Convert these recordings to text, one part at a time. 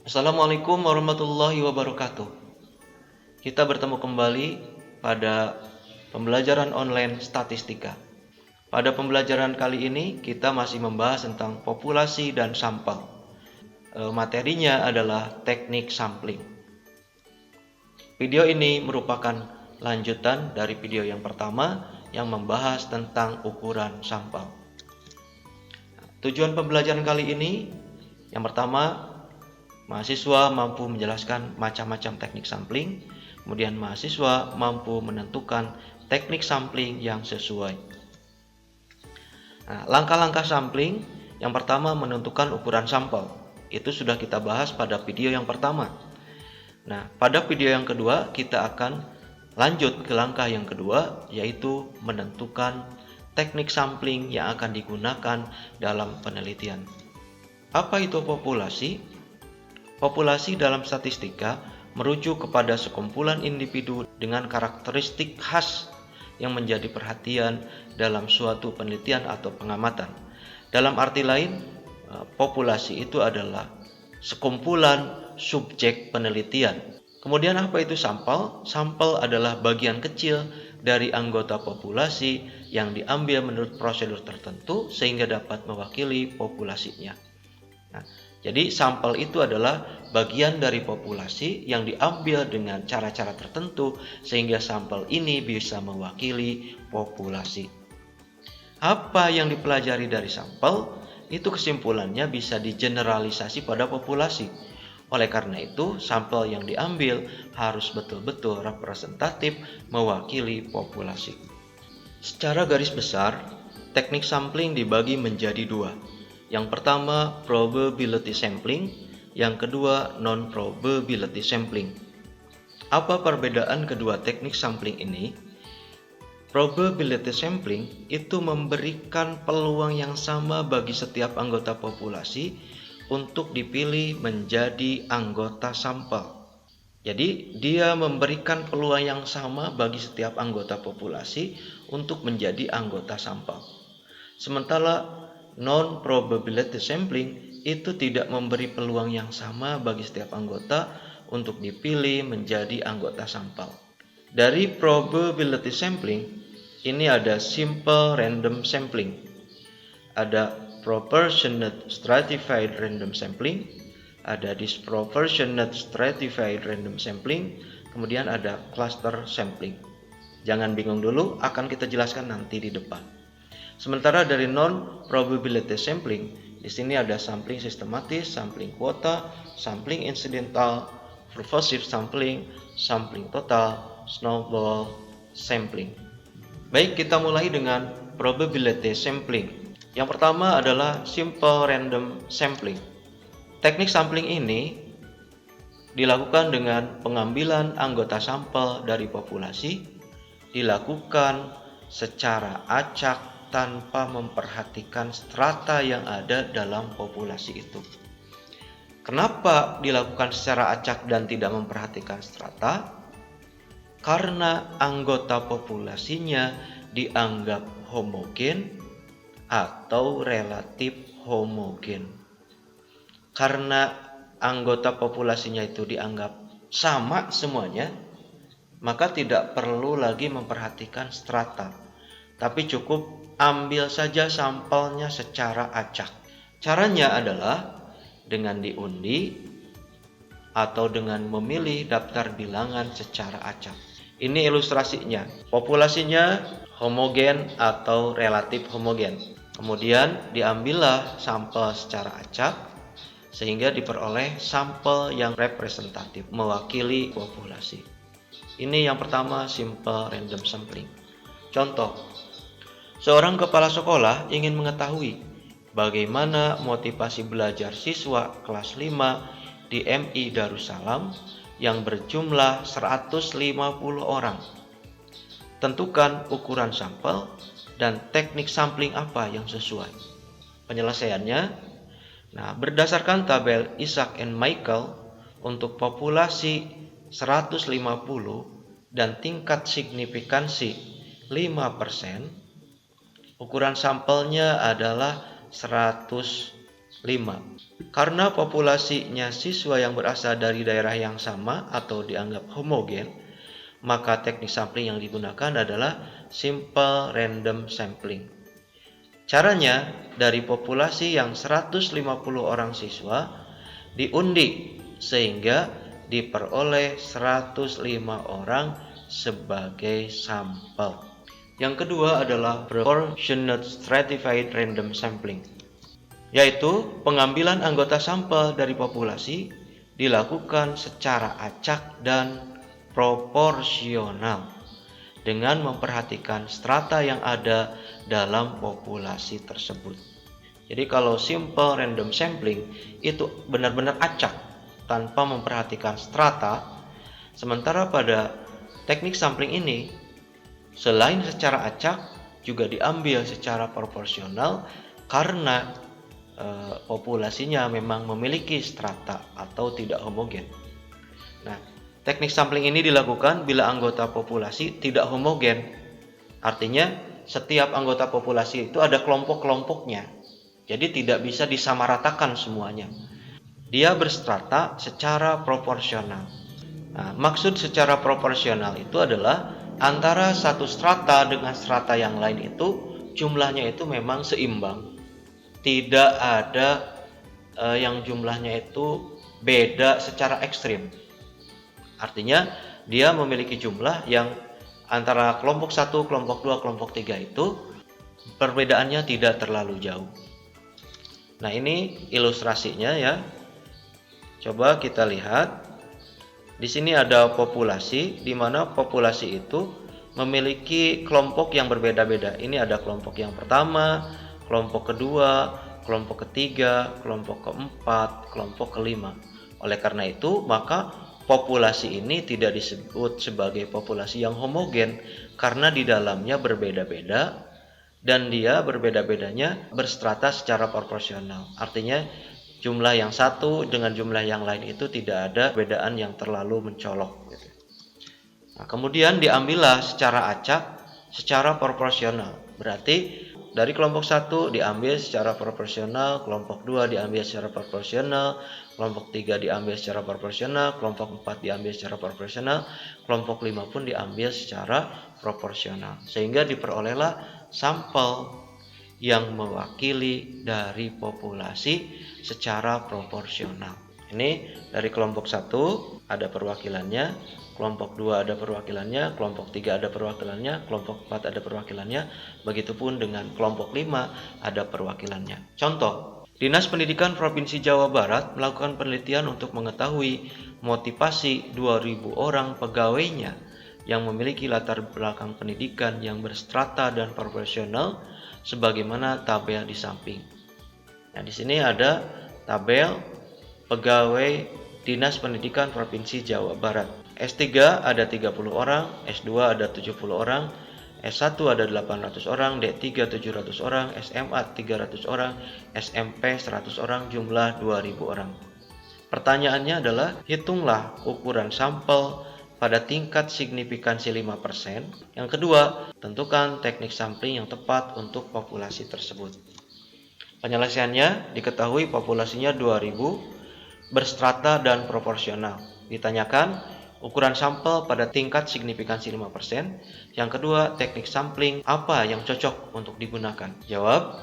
Assalamualaikum warahmatullahi wabarakatuh. Kita bertemu kembali pada pembelajaran online statistika. Pada pembelajaran kali ini kita masih membahas tentang populasi dan sampel. Materinya adalah teknik sampling. Video ini merupakan lanjutan dari video yang pertama yang membahas tentang ukuran sampel. Tujuan pembelajaran kali ini yang pertama, mahasiswa mampu menjelaskan macam-macam teknik sampling, kemudian mahasiswa mampu menentukan teknik sampling yang sesuai. Nah, langkah-langkah sampling, yang pertama menentukan ukuran sampel. Itu sudah kita bahas pada video yang pertama. Nah, pada video yang kedua kita akan lanjut ke langkah yang kedua, yaitu menentukan teknik sampling yang akan digunakan dalam penelitian. Apa itu populasi? Populasi dalam statistika merujuk kepada sekumpulan individu dengan karakteristik khas yang menjadi perhatian dalam suatu penelitian atau pengamatan. Dalam arti lain, populasi itu adalah sekumpulan subjek penelitian. Kemudian apa itu sampel? Sampel adalah bagian kecil dari anggota populasi yang diambil menurut prosedur tertentu sehingga dapat mewakili populasinya. Nah, jadi sampel itu adalah bagian dari populasi yang diambil dengan cara-cara tertentu sehingga sampel ini bisa mewakili populasi. Apa yang dipelajari dari sampel? Itu kesimpulannya bisa digeneralisasi pada populasi. Oleh karena itu, sampel yang diambil harus betul-betul representatif mewakili populasi. Secara garis besar, teknik sampling dibagi menjadi dua. Yang pertama, probability sampling, yang kedua, non-probability sampling. Apa perbedaan kedua teknik sampling ini? Probability sampling itu memberikan peluang yang sama bagi setiap anggota populasi untuk dipilih menjadi anggota sampel. Jadi, dia memberikan peluang yang sama bagi setiap anggota populasi untuk menjadi anggota sampel. Sementara non-probability sampling itu tidak memberi peluang yang sama bagi setiap anggota untuk dipilih menjadi anggota sampel. Dari probability sampling, ini ada simple random sampling, ada proportionate stratified random sampling, ada disproportionate stratified random sampling, kemudian ada cluster sampling. Jangan bingung dulu, akan kita jelaskan nanti di depan. Sementara dari non-probability sampling, di sini ada sampling sistematis, sampling kuota, sampling incidental, purposive sampling, sampling total, snowball sampling. Baik, kita mulai dengan probability sampling. Yang pertama adalah simple random sampling. Teknik sampling ini dilakukan dengan pengambilan anggota sampel dari populasi, dilakukan secara acak tanpa memperhatikan strata yang ada dalam populasi itu. Kenapa dilakukan secara acak dan tidak memperhatikan strata? Karena anggota populasinya dianggap homogen atau relatif homogen. Karena anggota populasinya itu dianggap sama semuanya, maka tidak perlu lagi memperhatikan strata, tapi cukup ambil saja sampelnya secara acak. Caranya adalah dengan diundi atau dengan memilih daftar bilangan secara acak. Ini ilustrasinya. Populasinya homogen atau relatif homogen. Kemudian diambillah sampel secara acak sehingga diperoleh sampel yang representatif mewakili populasi. Ini yang pertama, simple random sampling. Contoh, seorang kepala sekolah ingin mengetahui bagaimana motivasi belajar siswa kelas 5 di MI Darussalam yang berjumlah 150 orang. Tentukan ukuran sampel dan teknik sampling apa yang sesuai. Penyelesaiannya, berdasarkan tabel Isaac and Michael untuk populasi 150 dan tingkat signifikansi 5%, ukuran sampelnya adalah 100 5. Karena populasinya siswa yang berasal dari daerah yang sama atau dianggap homogen, maka teknik sampling yang digunakan adalah simple random sampling. Caranya, dari populasi yang 150 orang siswa diundi sehingga diperoleh 105 orang sebagai sampel. Yang kedua adalah proportionate stratified random sampling, yaitu pengambilan anggota sampel dari populasi dilakukan secara acak dan proporsional dengan memperhatikan strata yang ada dalam populasi tersebut. Jadi kalau simple random sampling itu benar-benar acak tanpa memperhatikan strata, sementara pada teknik sampling ini selain secara acak juga diambil secara proporsional karena populasinya memang memiliki strata atau tidak homogen. Nah, teknik sampling ini dilakukan bila anggota populasi tidak homogen. Artinya, setiap anggota populasi itu ada kelompok-kelompoknya. Jadi tidak bisa disamaratakan semuanya. Dia berstrata secara proporsional. Nah, maksud secara proporsional itu adalah antara satu strata dengan strata yang lain itu jumlahnya itu memang seimbang. Tidak ada yang jumlahnya itu beda secara ekstrim. Artinya dia memiliki jumlah yang antara kelompok 1, kelompok 2, kelompok 3 itu perbedaannya tidak terlalu jauh. Nah, ini ilustrasinya ya. Coba kita lihat. Di sini ada populasi, di mana populasi itu memiliki kelompok yang berbeda-beda. Ini ada kelompok yang pertama, kelompok kedua, kelompok ketiga, kelompok keempat, kelompok kelima. Oleh karena itu, maka populasi ini tidak disebut sebagai populasi yang homogen karena di dalamnya berbeda-beda dan dia berbeda-bedanya berstrata secara proporsional. Artinya jumlah yang satu dengan jumlah yang lain itu tidak ada perbedaan yang terlalu mencolok. Nah, kemudian diambillah secara acak, secara proporsional. Berarti dari kelompok 1 diambil secara proporsional, kelompok 2 diambil secara proporsional, kelompok 3 diambil secara proporsional, kelompok 4 diambil secara proporsional, kelompok 5 pun diambil secara proporsional. Sehingga diperolehlah sampel yang mewakili dari populasi secara proporsional. Ini dari kelompok 1 ada perwakilannya, kelompok 2 ada perwakilannya, kelompok 3 ada perwakilannya, kelompok 4 ada perwakilannya, begitupun dengan kelompok 5 ada perwakilannya. Contoh, Dinas Pendidikan Provinsi Jawa Barat melakukan penelitian untuk mengetahui motivasi 2.000 orang pegawainya yang memiliki latar belakang pendidikan yang berstrata dan proporsional sebagaimana tabel di samping. Nah, di sini ada tabel pegawai Dinas Pendidikan Provinsi Jawa Barat. S3 ada 30 orang, S2 ada 70 orang, S1 ada 800 orang, D3 700 orang, SMA 300 orang, SMP 100 orang, jumlah 2000 orang. Pertanyaannya adalah, hitunglah ukuran sampel pada tingkat signifikansi 5%. Yang kedua, tentukan teknik sampling yang tepat untuk populasi tersebut. Penyelesaiannya, diketahui populasinya 2000, berstrata dan proporsional. Ditanyakan ukuran sampel pada tingkat signifikansi 5%. Yang kedua, teknik sampling apa yang cocok untuk digunakan? Jawab,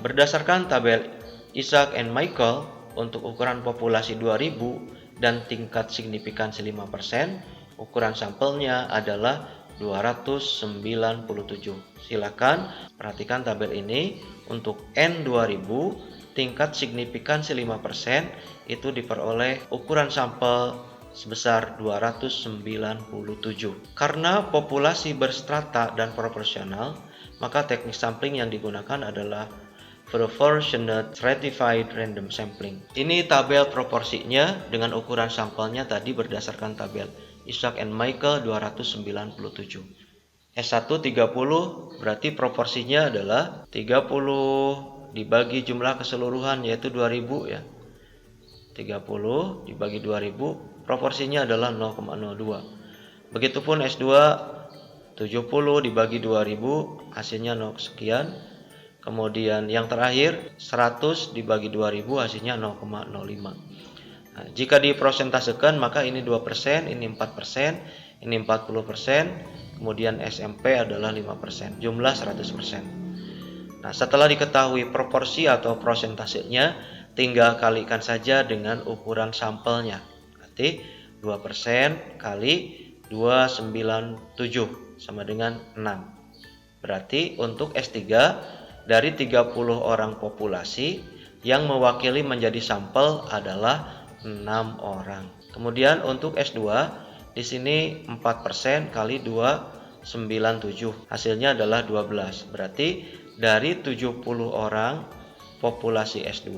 berdasarkan tabel Isaac and Michael untuk ukuran populasi 2000 dan tingkat signifikansi 5%, ukuran sampelnya adalah 297. Silakan perhatikan tabel ini. Untuk N2000 tingkat signifikansi 5% itu diperoleh ukuran sampel sebesar 297. Karena populasi berstrata dan proporsional, maka teknik sampling yang digunakan adalah proportionate stratified random sampling. Ini tabel proporsinya dengan ukuran sampelnya tadi berdasarkan tabel Isaac and Michael 297. S1 30 berarti proporsinya adalah 30 dibagi jumlah keseluruhan yaitu 2000 ya. 30 dibagi 2000 proporsinya adalah 0,02. Begitupun S2 70 dibagi 2000 hasilnya 0 sekian. Kemudian yang terakhir 100 dibagi 2000 hasilnya 0,05. Nah, jika diprosentasekan maka ini 2%, ini 4%, ini 40%, kemudian SMP adalah 5%, jumlah 100%. Nah, setelah diketahui proporsi atau prosentasenya, tinggal kalikan saja dengan ukuran sampelnya. Berarti 2% kali 297 sama dengan 6. Berarti untuk S3 dari 30 orang populasi yang mewakili menjadi sampel adalah 6 orang. Kemudian untuk S2 di sini 4% kali 297 hasilnya adalah 12. Berarti dari 70 orang populasi S2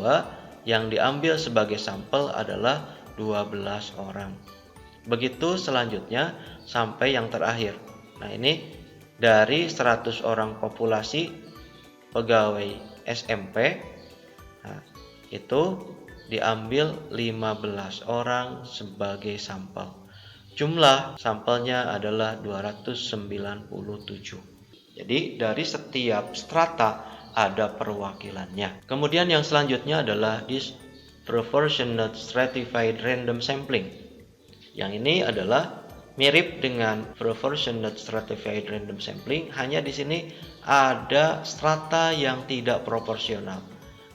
yang diambil sebagai sampel adalah 12 orang. Begitu selanjutnya sampai yang terakhir. Nah, ini dari 100 orang populasi pegawai SMP, nah, itu diambil 15 orang sebagai sampel. Jumlah sampelnya adalah 297. Jadi dari setiap strata ada perwakilannya. Kemudian yang selanjutnya adalah disproportionate stratified random sampling. Yang ini adalah mirip dengan proportionate stratified random sampling, hanya di sini ada strata yang tidak proporsional.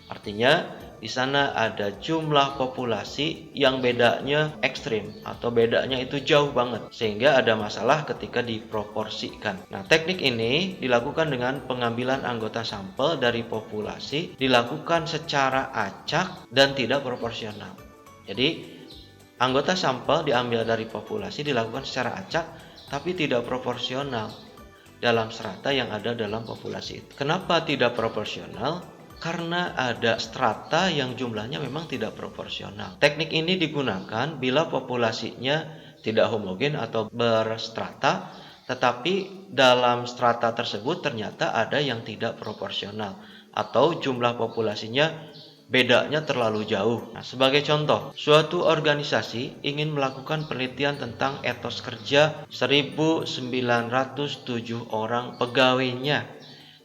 Artinya di sana ada jumlah populasi yang bedanya ekstrim atau bedanya itu jauh banget, sehingga ada masalah ketika diproporsikan. Nah, teknik ini dilakukan dengan pengambilan anggota sampel dari populasi dilakukan secara acak dan tidak proporsional. Jadi anggota sampel diambil dari populasi dilakukan secara acak tapi tidak proporsional dalam strata yang ada dalam populasi itu. Kenapa tidak proporsional? Karena ada strata yang jumlahnya memang tidak proporsional. Teknik ini digunakan bila populasinya tidak homogen atau berstrata, tetapi dalam strata tersebut ternyata ada yang tidak proporsional atau jumlah populasinya bedanya terlalu jauh. Nah, sebagai contoh, suatu organisasi ingin melakukan penelitian tentang etos kerja 1907 orang pegawainya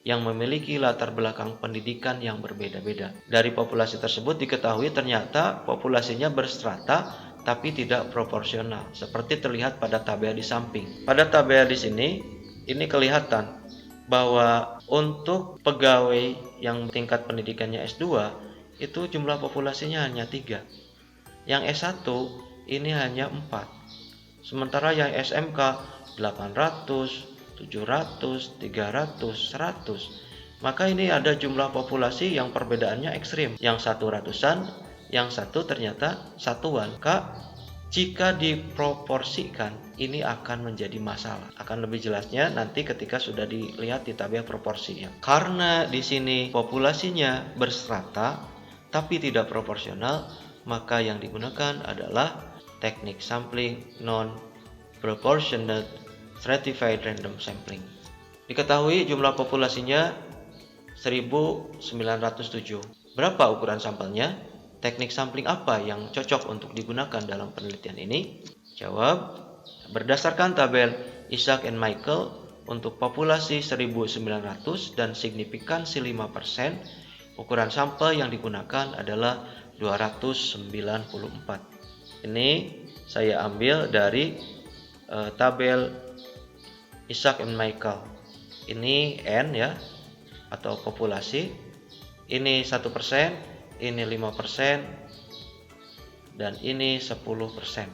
yang memiliki latar belakang pendidikan yang berbeda-beda. Dari populasi tersebut diketahui ternyata populasinya berstrata tapi tidak proporsional, seperti terlihat pada tabel di samping. Pada tabel di sini, ini kelihatan bahwa untuk pegawai yang tingkat pendidikannya S2, itu jumlah populasinya hanya 3. Yang S1 ini hanya 4. Sementara yang SMK 800, 700, 300, 100. Maka ini ada jumlah populasi yang perbedaannya ekstrim. Yang satu ratusan, yang satu ternyata satuan. Jika diproporsikan, ini akan menjadi masalah. Akan lebih jelasnya nanti ketika sudah dilihat di tabel proporsinya. Karena di sini populasinya berstrata tapi tidak proporsional, maka yang digunakan adalah teknik sampling non-proportionate stratified random sampling. Diketahui jumlah populasinya 1907. Berapa ukuran sampelnya? Teknik sampling apa yang cocok untuk digunakan dalam penelitian ini? Jawab, berdasarkan tabel Isaac and Michael untuk populasi 1900 dan signifikansi 5%, ukuran sampel yang digunakan adalah 294. Ini saya ambil dari tabel Isaac and Michael. Ini N ya, atau populasi. Ini 1%, ini 5%, dan ini 10%.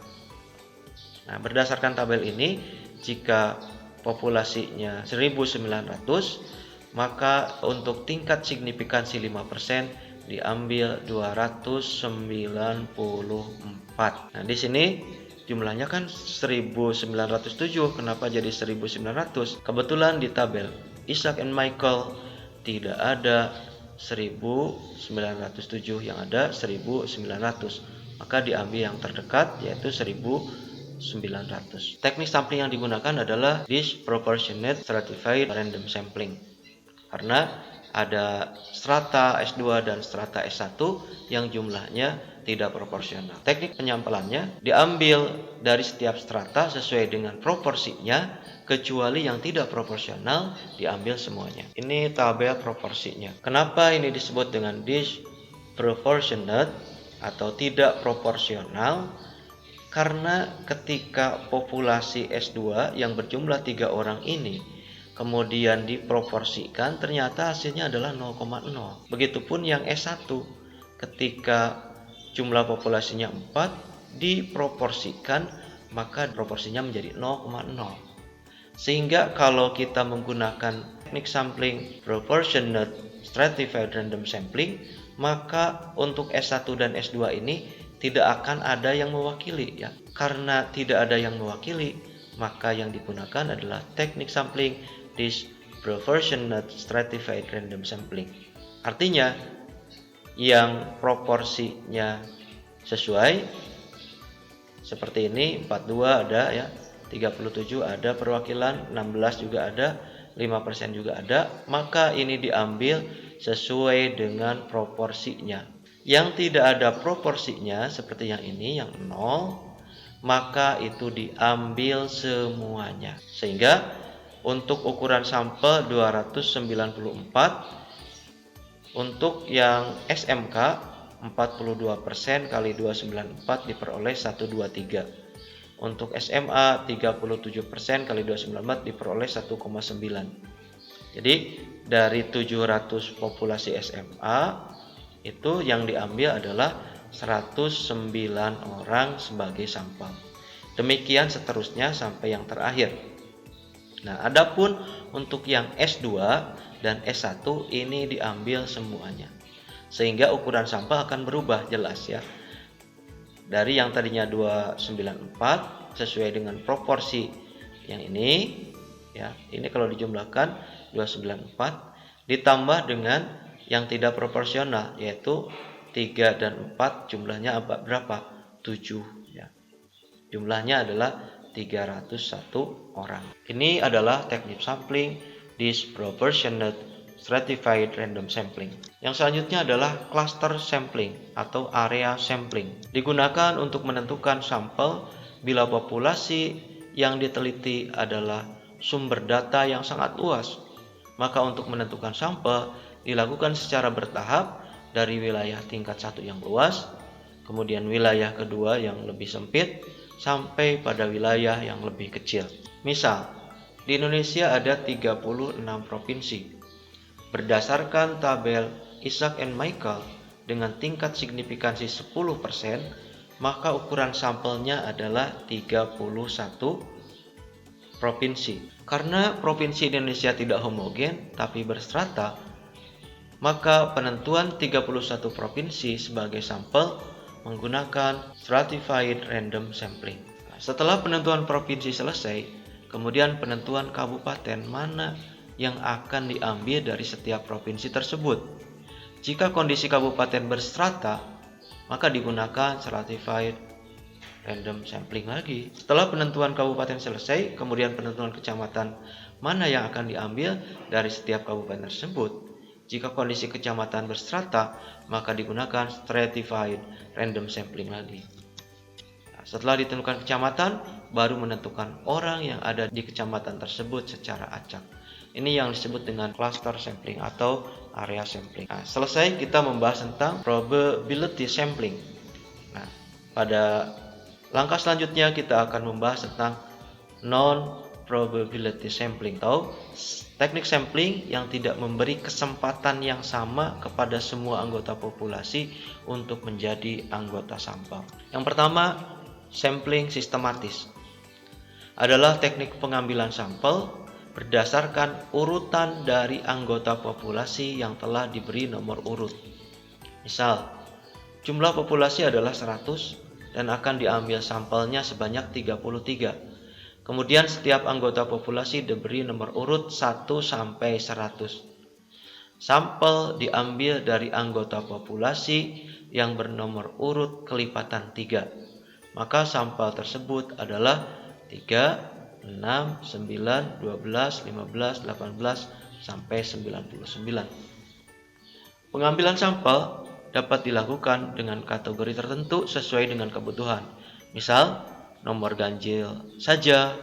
Nah, berdasarkan tabel ini, jika populasinya 1900, maka untuk tingkat signifikansi 5% diambil 294. Nah, di sini jumlahnya kan 1907, kenapa jadi 1900? Kebetulan di tabel Isaac and Michael tidak ada 1907, yang ada 1900. Maka diambil yang terdekat yaitu 1900. Teknik sampling yang digunakan adalah disproportionate stratified random sampling. Karena ada strata S2 dan strata S1 yang jumlahnya tidak proporsional. Teknik penyampelannya diambil dari setiap strata sesuai dengan proporsinya, kecuali yang tidak proporsional diambil semuanya. Ini tabel proporsinya. Kenapa ini disebut dengan disproportionate atau tidak proporsional? Karena ketika populasi S2 yang berjumlah 3 orang ini kemudian diproporsikan, ternyata hasilnya adalah 0,0. Begitupun yang S1, ketika jumlah populasinya 4 diproporsikan, maka proporsinya menjadi 0,0. Sehingga kalau kita menggunakan teknik sampling proportionate stratified random sampling, maka untuk S1 dan S2 ini tidak akan ada yang mewakili ya. Karena tidak ada yang mewakili, maka yang digunakan adalah teknik sampling disproportionate stratified random sampling. Artinya yang proporsinya sesuai seperti ini, 42 ada ya, 37 ada perwakilan, 16 juga ada, 5% juga ada, maka ini diambil sesuai dengan proporsinya. Yang tidak ada proporsinya seperti yang ini, yang 0, maka itu diambil semuanya. Sehingga untuk ukuran sampel 294, untuk yang SMK 42% kali 294 diperoleh 123. Untuk SMA 37% kali 294 diperoleh 1,9. Jadi dari 700 populasi SMA itu yang diambil adalah 109 orang sebagai sampel. Demikian seterusnya sampai yang terakhir. Nah, adapun untuk yang S2 dan S1 ini diambil semuanya. Sehingga ukuran sampel akan berubah jelas ya. Dari yang tadinya 294 sesuai dengan proporsi yang ini ya. Ini kalau dijumlahkan 294 ditambah dengan yang tidak proporsional, yaitu 3 dan 4 jumlahnya berapa? 7 ya. Jumlahnya adalah 301 orang. Ini adalah teknik sampling disproportionate stratified random sampling. Yang selanjutnya adalah cluster sampling atau area sampling. Digunakan untuk menentukan sampel bila populasi yang diteliti adalah sumber data yang sangat luas. Maka untuk menentukan sampel dilakukan secara bertahap dari wilayah tingkat 1 yang luas, kemudian wilayah kedua yang lebih sempit, sampai pada wilayah yang lebih kecil. Misal, di Indonesia ada 36 provinsi. Berdasarkan tabel Isaac and Michael dengan tingkat signifikansi 10%, maka ukuran sampelnya adalah 31 provinsi. Karena provinsi Indonesia tidak homogen tapi berstrata, maka penentuan 31 provinsi sebagai sampel menggunakan stratified random sampling. Setelah penentuan provinsi selesai, kemudian penentuan kabupaten mana yang akan diambil dari setiap provinsi tersebut. Jika kondisi kabupaten berstrata, maka digunakan stratified random sampling lagi. Setelah penentuan kabupaten selesai, kemudian penentuan kecamatan mana yang akan diambil dari setiap kabupaten tersebut. Jika kondisi kecamatan berstrata, maka digunakan stratified random sampling lagi. Nah, setelah ditentukan kecamatan, baru menentukan orang yang ada di kecamatan tersebut secara acak. Ini yang disebut dengan cluster sampling atau area sampling. Nah, selesai kita membahas tentang probability sampling. Nah, pada langkah selanjutnya kita akan membahas tentang non-probability sampling atau teknik sampling yang tidak memberi kesempatan yang sama kepada semua anggota populasi untuk menjadi anggota sampel. Yang pertama, sampling sistematis adalah teknik pengambilan sampel berdasarkan urutan dari anggota populasi yang telah diberi nomor urut. Misal, jumlah populasi adalah 100 dan akan diambil sampelnya sebanyak 33. Kemudian setiap anggota populasi diberi nomor urut 1 sampai 100. Sampel diambil dari anggota populasi yang bernomor urut kelipatan 3. Maka sampel tersebut adalah 3, 6, 9, 12, 15, 18, sampai 99. Pengambilan sampel dapat dilakukan dengan kategori tertentu sesuai dengan kebutuhan. Misal, nomor ganjil saja,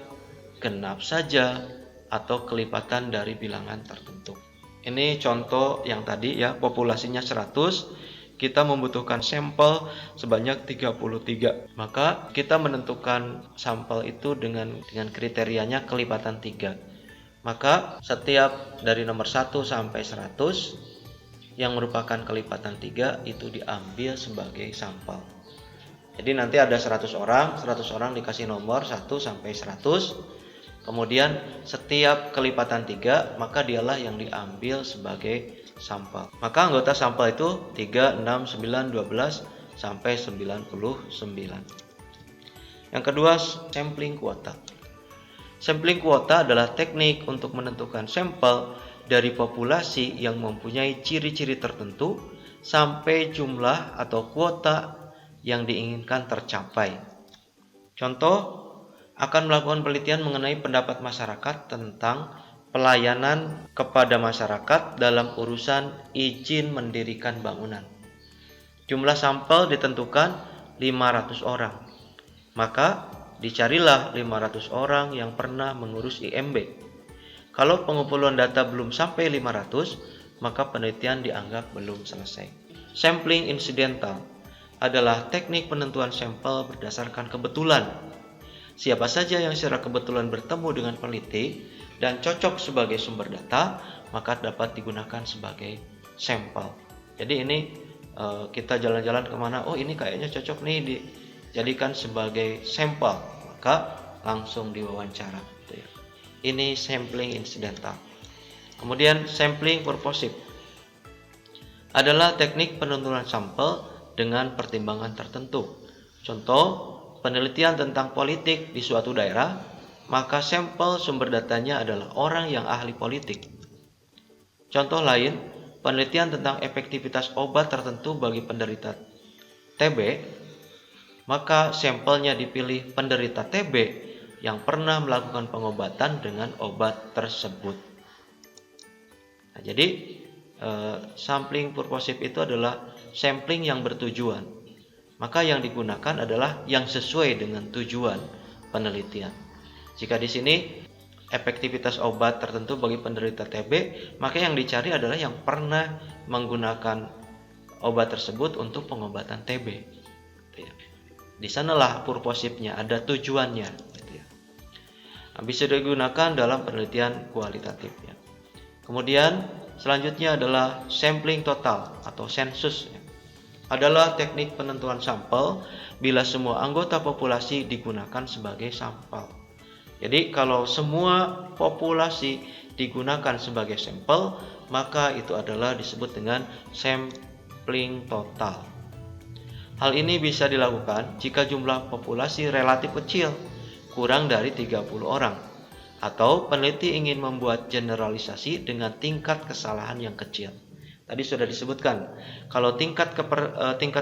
genap saja, atau kelipatan dari bilangan tertentu. Ini contoh yang tadi ya, populasinya 100, kita membutuhkan sampel sebanyak 33. Maka kita menentukan sampel itu dengan kriterianya kelipatan 3. Maka setiap dari nomor 1 sampai 100 yang merupakan kelipatan 3 itu diambil sebagai sampel. Jadi nanti ada 100 orang dikasih nomor 1 sampai 100. Kemudian setiap kelipatan 3 maka dialah yang diambil sebagai sampel. Maka anggota sampel itu 3, 6, 9, 12 sampai 99. Yang kedua, sampling kuota. Sampling kuota adalah teknik untuk menentukan sampel dari populasi yang mempunyai ciri-ciri tertentu sampai jumlah atau kuota yang diinginkan tercapai. Contoh, akan melakukan penelitian mengenai pendapat masyarakat tentang pelayanan kepada masyarakat dalam urusan izin mendirikan bangunan. Jumlah sampel ditentukan 500 orang. Maka dicarilah 500 orang yang pernah mengurus IMB. Kalau pengumpulan data belum sampai 500, maka penelitian dianggap belum selesai. Sampling insidental adalah teknik penentuan sampel berdasarkan kebetulan. Siapa saja yang secara kebetulan bertemu dengan peneliti dan cocok sebagai sumber data, maka dapat digunakan sebagai sampel. Jadi ini kita jalan-jalan kemana, oh ini kayaknya cocok nih dijadikan sebagai sampel, maka langsung diwawancara. Ini sampling incidental. Kemudian sampling purposive adalah teknik penentuan sampel dengan pertimbangan tertentu. Contoh, penelitian tentang politik di suatu daerah, maka sampel sumber datanya adalah orang yang ahli politik. Contoh lain, penelitian tentang efektivitas obat tertentu bagi penderita TB, maka sampelnya dipilih penderita TB yang pernah melakukan pengobatan dengan obat tersebut. Nah, jadi sampling purposive itu adalah sampling yang bertujuan. Maka yang digunakan adalah yang sesuai dengan tujuan penelitian. Jika di sini efektivitas obat tertentu bagi penderita TB, maka yang dicari adalah yang pernah menggunakan obat tersebut untuk pengobatan TB. Di sanalah purposive-nya, ada tujuannya. Nah, bisa digunakan dalam penelitian kualitatif. Kemudian selanjutnya adalah sampling total atau sensus. Adalah teknik penentuan sampel bila semua anggota populasi digunakan sebagai sampel. Jadi kalau semua populasi digunakan sebagai sampel, maka itu adalah disebut dengan sampling total. Hal ini bisa dilakukan jika jumlah populasi relatif kecil, kurang dari 30 orang, atau peneliti ingin membuat generalisasi dengan tingkat kesalahan yang kecil. Tadi sudah disebutkan, kalau tingkat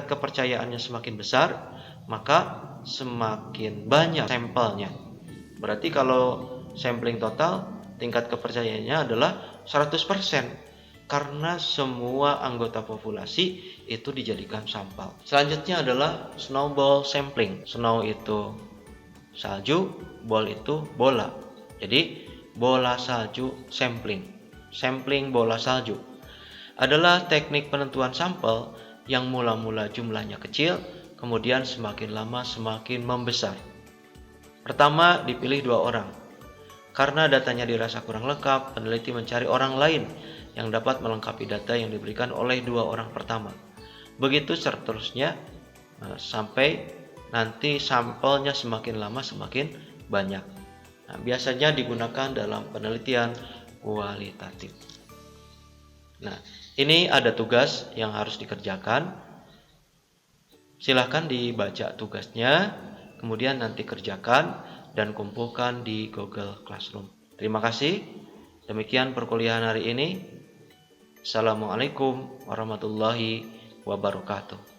kepercayaannya semakin besar, maka semakin banyak sampelnya. Berarti kalau sampling total, tingkat kepercayaannya adalah 100%, karena semua anggota populasi itu dijadikan sampel. Selanjutnya adalah snowball sampling. Snow itu salju, ball itu bola. Jadi bola salju sampling. Sampling bola salju adalah teknik penentuan sampel yang mula-mula jumlahnya kecil, kemudian semakin lama semakin membesar. Pertama, dipilih 2 orang. Karena datanya dirasa kurang lengkap, peneliti mencari orang lain yang dapat melengkapi data yang diberikan oleh 2 orang pertama. Begitu seterusnya sampai nanti sampelnya semakin lama semakin banyak. Nah, biasanya digunakan dalam penelitian kualitatif. Nah, ini ada tugas yang harus dikerjakan. Silahkan dibaca tugasnya, kemudian nanti kerjakan dan kumpulkan di Google Classroom. Terima kasih. Demikian perkuliahan hari ini. Assalamualaikum warahmatullahi wabarakatuh.